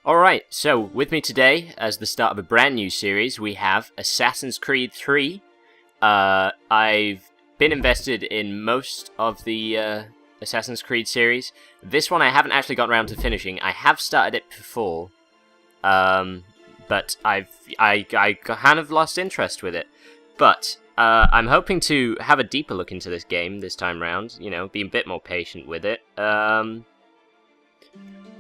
Alright, so with me today, as the start of a brand new series, we have Assassin's Creed 3. I've been invested in most of the Assassin's Creed series. This one I haven't actually got around to finishing. I have started it before, but I kind of lost interest with it. But I'm hoping to have a deeper look into this game this time round, you know, be a bit more patient with it. We're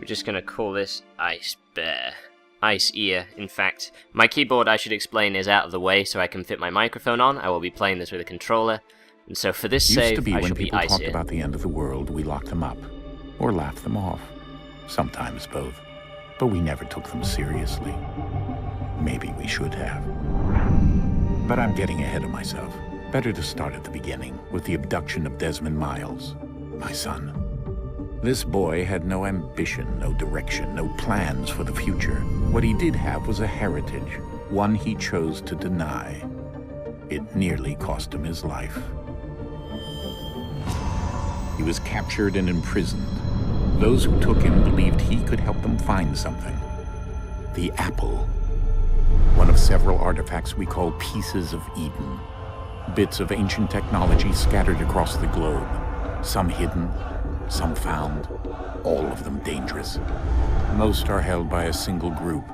just going to call this Ice Bear. Ice Ear, in fact. My keyboard, I should explain, is out of the way so I can fit my microphone on. I will be playing this with a controller. And so for this save, I shall be Ice Ear. When people talked about the end of the world, we locked them up. Or laughed them off. Sometimes both. But we never took them seriously. Maybe we should have. But I'm getting ahead of myself. Better to start at the beginning, with the abduction of Desmond Miles, my son. This boy had no ambition, no direction, no plans for the future. What he did have was a heritage, one he chose to deny. It nearly cost him his life. He was captured and imprisoned. Those who took him believed he could help them find something. The apple. One of several artifacts we call pieces of Eden. Bits of ancient technology scattered across the globe. Some hidden, some found, all of them dangerous. Most are held by a single group,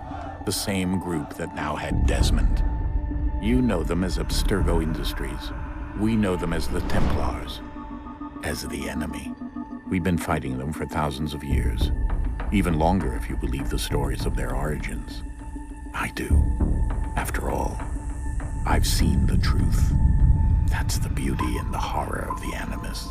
the same group that now had Desmond. You know them as Abstergo Industries. We know them as the Templars, as the enemy. We've been fighting them for thousands of years, even longer if you believe the stories of their origins. I do. After all, I've seen the truth. That's the beauty and the horror of the Animus.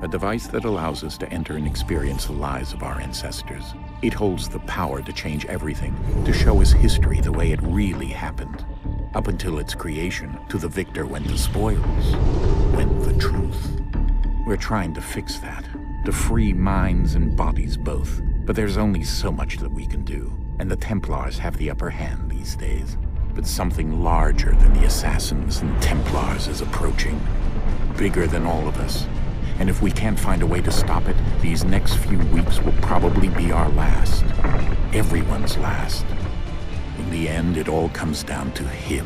A device that allows us to enter and experience the lives of our ancestors. It holds the power to change everything, to show us history the way it really happened. Up until its creation, to the victor went the spoils, went the truth. We're trying to fix that, to free minds and bodies both. But there's only so much that we can do, and the Templars have the upper hand these days. But something larger than the Assassins and Templars is approaching, bigger than all of us. And if we can't find a way to stop it, these next few weeks will probably be our last. Everyone's last. In the end, it all comes down to him.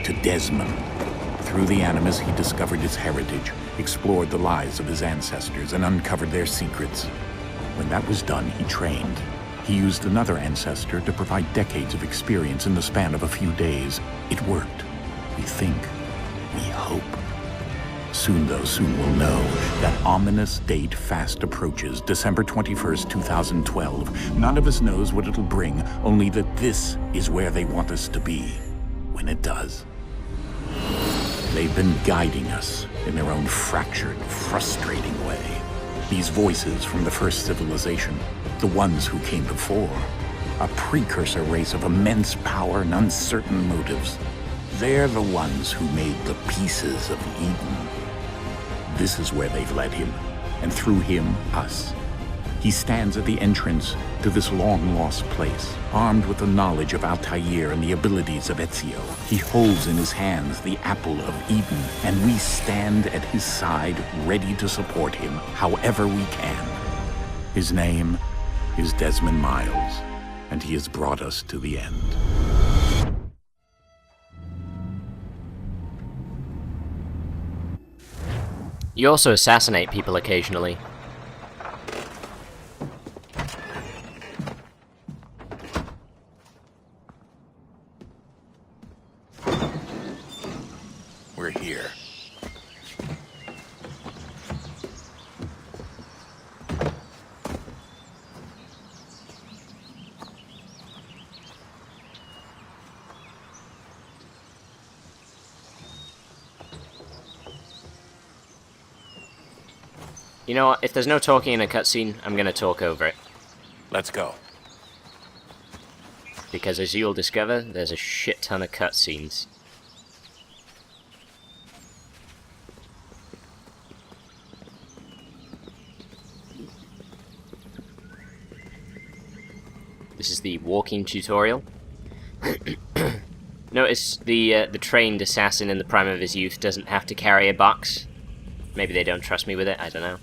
To Desmond. Through the Animus, he discovered his heritage, explored the lives of his ancestors, and uncovered their secrets. When that was done, he trained. He used another ancestor to provide decades of experience in the span of a few days. It worked. We think. We hope. Soon, though, soon we'll know. That ominous date fast approaches, December 21st, 2012. None of us knows what it'll bring, only that this is where they want us to be, when it does. They've been guiding us in their own fractured, frustrating way. These voices from the first civilization, the ones who came before, a precursor race of immense power and uncertain motives. They're the ones who made the pieces of Eden. This is where they've led him, and through him, us. He stands at the entrance to this long-lost place, armed with the knowledge of Altair and the abilities of Ezio. He holds in his hands the apple of Eden, and we stand at his side, ready to support him however we can. His name is Desmond Miles, and he has brought us to the end. You also assassinate people occasionally. We're here. You know what, if there's no talking in a cutscene, I'm gonna talk over it. Let's go. Because as you'll discover, there's a shit ton of cutscenes. This is the walking tutorial. Notice the trained assassin in the prime of his youth doesn't have to carry a box. Maybe they don't trust me with it, I don't know.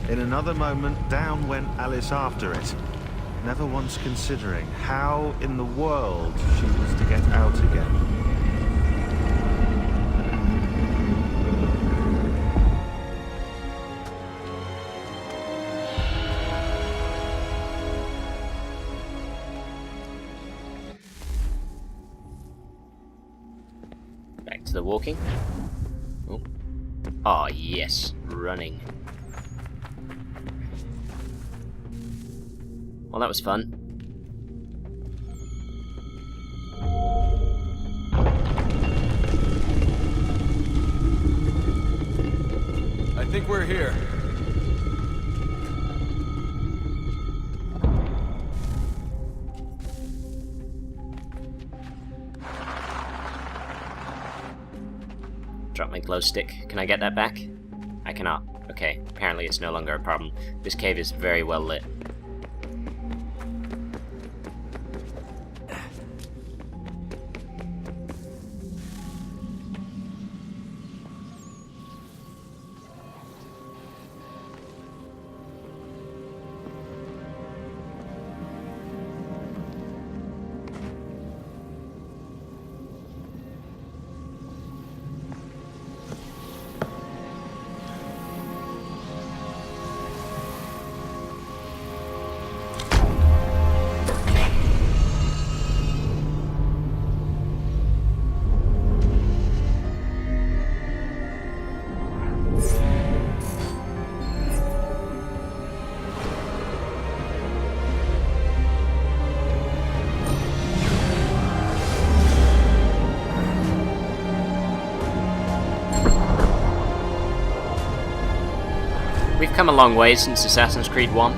In another moment, down went Alice after it, never once considering how in the world she was to get out again. Back to the walking. Oh. Oh, yes. Running. Well, that was fun. I think we're here. Drop my glow stick. Can I get that back? I cannot. Okay, apparently it's no longer a problem. This cave is very well lit. We've come a long way since Assassin's Creed 1.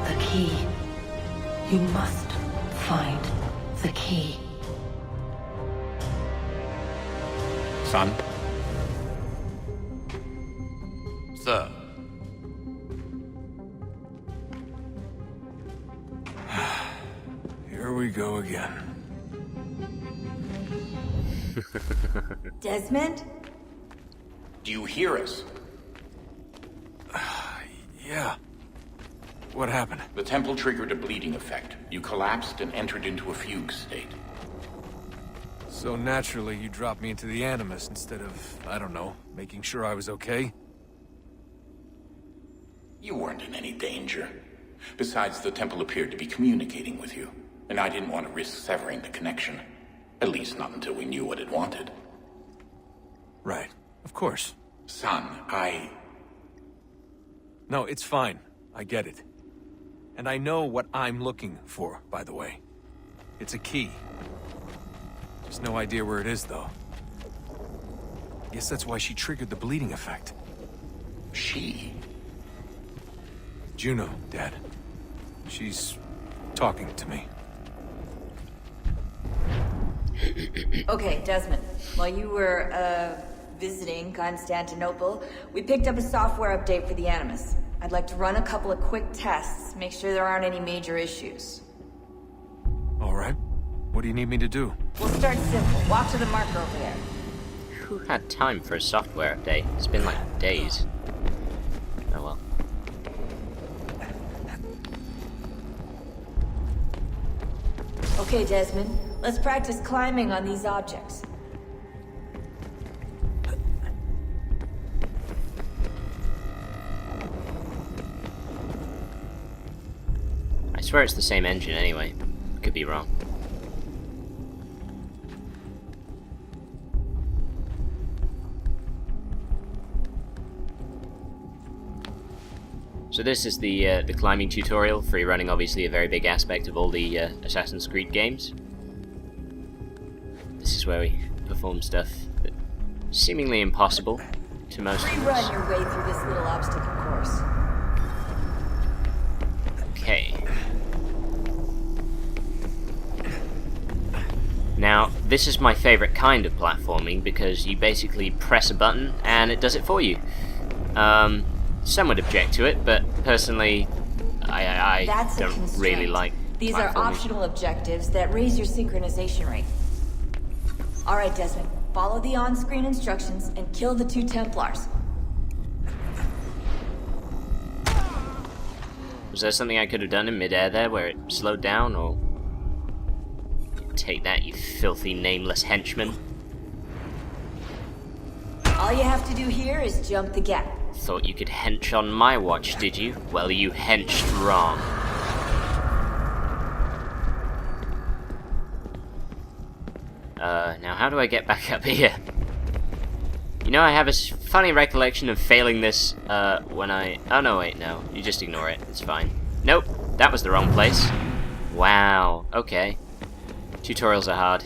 The key. You must find the key. Son? Sir. Here we go again. Desmond? Do you hear us? Yeah. What happened? The temple triggered a bleeding effect. You collapsed and entered into a fugue state. So naturally, you dropped me into the Animus instead of, I don't know, making sure I was okay? You weren't in any danger. Besides, the temple appeared to be communicating with you, and I didn't want to risk severing the connection. At least not until we knew what it wanted. Right. Of course. Son, No, it's fine. I get it. And I know what I'm looking for, by the way. It's a key. Just no idea where it is, though. Guess that's why she triggered the bleeding effect. She? Juno, Dad. She's talking to me. Okay, Desmond. While you were, visiting Constantinople, we picked up a software update for the Animus. I'd like to run a couple of quick tests, make sure there aren't any major issues. All right. What do you need me to do? We'll start simple. Walk to the marker over there. Who had time for a software update? It's been like days. Oh well. Okay, Desmond. Let's practice climbing on these objects. I swear it's the same engine anyway. Could be wrong. So this is the climbing tutorial, free running obviously a very big aspect of all the Assassin's Creed games. This is where we perform stuff that seemingly impossible to most of us. Rerun your way through this little obstacle course. Okay. Now, this is my favourite kind of platforming because you basically press a button and it does it for you. Some would object to it, but personally, I That's a don't constraint. really like These are platforming. optional objectives that raise your synchronization rate. Alright, Desmond. Follow the on-screen instructions and kill the 2 Templars. Was there something I could have done in midair there where it slowed down, or... Take that, you filthy, nameless henchman. All you have to do here is jump the gap. Thought you could hench on my watch, did you? Well, you henched wrong. Now how do I get back up here? You know, I have a funny recollection of failing this, when I... Oh, no, wait, no. You just ignore it. It's fine. Nope, that was the wrong place. Wow, okay. Tutorials are hard.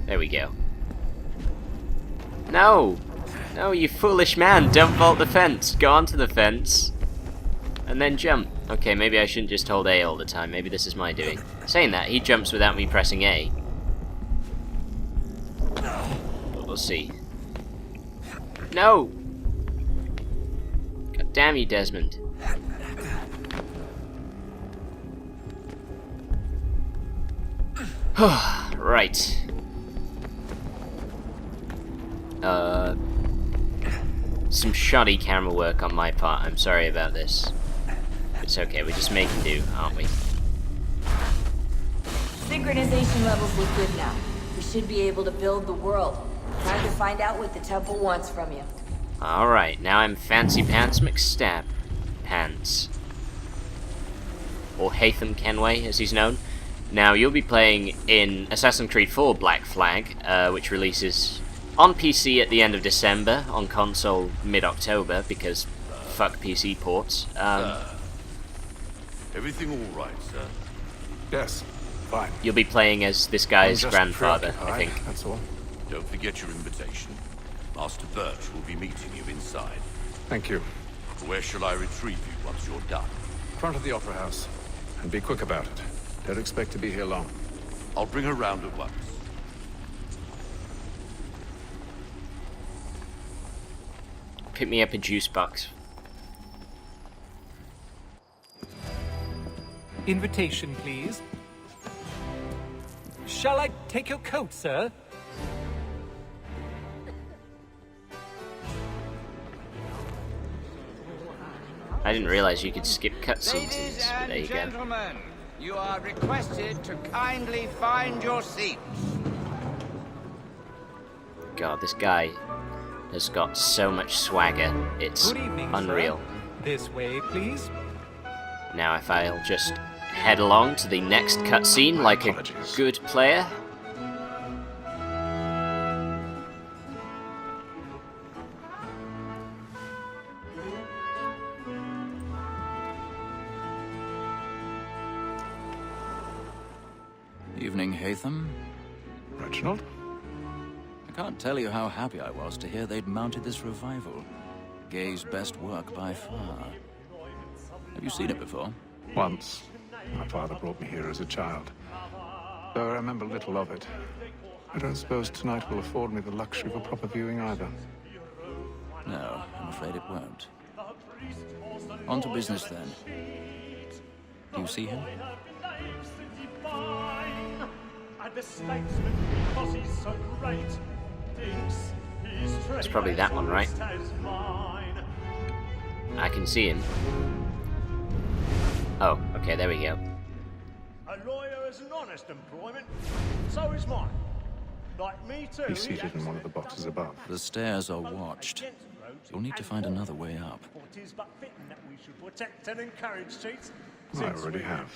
There we go. No! No, you foolish man! Don't vault the fence! Go onto the fence, and then jump. Okay, maybe I shouldn't just hold A all the time. Maybe this is my doing. Saying that, he jumps without me pressing A. But we'll see. No! God damn you, Desmond. Right. Some shoddy camera work on my part. I'm sorry about this. It's okay, we're just making do, aren't we? Synchronization levels look good now. We should be able to build the world. Time to find out what the temple wants from you. Alright, now I'm Fancy Pants McStab Pants. Or Hatham Kenway, as he's known. Now, you'll be playing in Assassin's Creed 4 Black Flag, which releases on PC at the end of December, on console mid-October, because fuck PC ports. Everything all right, sir? Yes, fine. You'll be playing as this guy's I'm just grandfather, I preoccupied, think. that's all. Don't forget your invitation. Master Birch will be meeting you inside. Thank you. Where shall I retrieve you once you're done? Front of the Opera House. And be quick about it. Don't expect to be here long. I'll bring her round at once. Pick me up a juice box. Invitation, please. Shall I take your coat, sir? I didn't realize you could skip cutscenes in Ladies this, but there you and go. gentlemen, you are requested to kindly find your seats. God, this guy has got so much swagger. It's Good evening, unreal. sir. This way, please. Now, if I'll just head along to the next cutscene like apologies. a good player. Evening, Hatham. Reginald? I can't tell you how happy I was to hear they'd mounted this revival. Gay's best work by far. Have you seen it before? Once. My father brought me here as a child. Though I remember little of it. I don't suppose tonight will afford me the luxury of a proper viewing either. No, I'm afraid it won't. On to business, then. Do you see him? It's probably that one, right? I can see him. Oh, okay, there we go. A lawyer is an honest employment, so is mine. Like me too. He's seated in one of the boxes above. The stairs are watched. You'll need to find another way up. It is but fitting that we should protect and encourage cheats. I already have.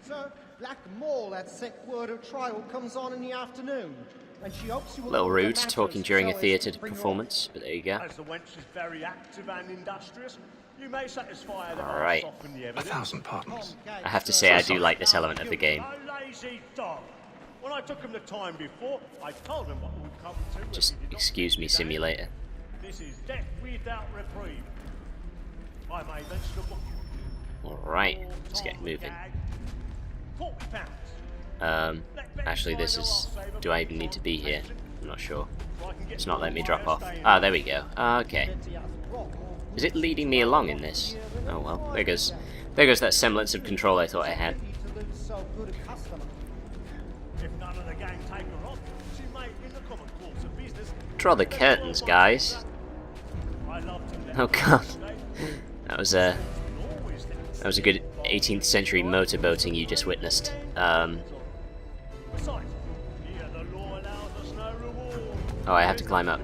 Sir, Black Mall, that sick word of trial comes on in the afternoon. And she hopes you will Little hold rude, the matters talking during a so as theatre to bring performance, but there you go. As the wench is very active and industrious, you may satisfy her that All right. I'll soften the A evidence. 1,000 pardons. I have to say, I do like this element of the game. A lazy dog. When I took him the time before, I told him what would come to. if Just he did not excuse me, do that. simulator. This This is death without reprieve. I may venture to book you. Alright, let's get moving. £40. Actually this is... do I even need to be here? I'm not sure. It's not letting me drop off. Ah, there we go. Okay. Is it leading me along in this? Oh well, there goes that semblance of control I thought I had. Draw the curtains, guys. Oh god. That was a good 18th century motorboating you just witnessed. Oh, I have to climb up.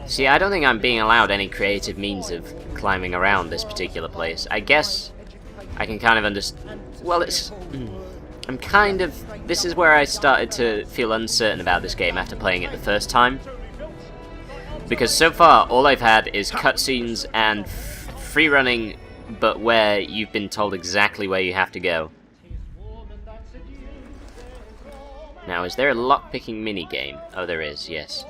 See, I don't think I'm being allowed any creative means of climbing around this particular place. I guess I can kind of understand... well, it's... I'm kind of... this is where I started to feel uncertain about this game after playing it the first time. Because so far, all I've had is cutscenes and free running, but where you've been told exactly where you have to go. Now, is there a lockpicking minigame? Oh, there is, yes.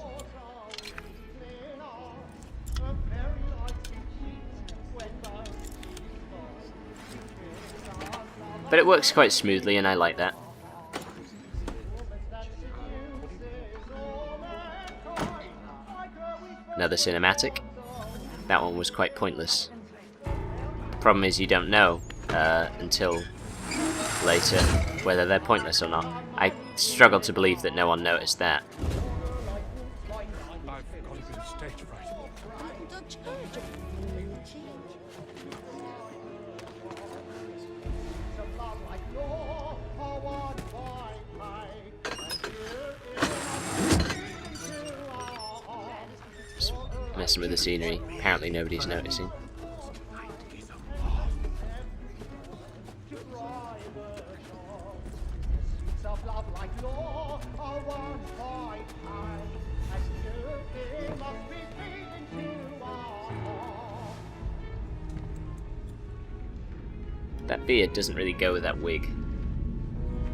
But it works quite smoothly, and I like that. Another cinematic. That one was quite pointless. Problem is, you don't know until later whether they're pointless or not. I struggle to believe that no one noticed that. Just messing with the scenery. Apparently nobody's noticing. That beard doesn't really go with that wig.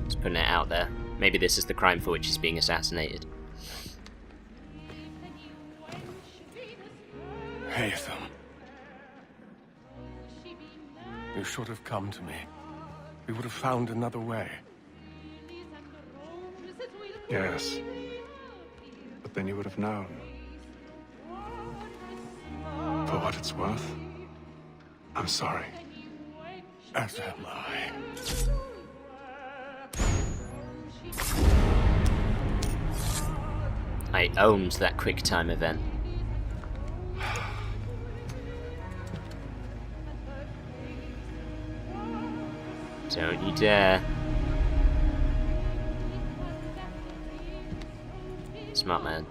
Just putting it out there. Maybe this is the crime for which he's being assassinated. Haytham. You should have come to me. We would have found another way. Yes. But then you would have known. For what it's worth, I'm sorry. As am I. I owned that QuickTime event. Don't you dare. Smart man.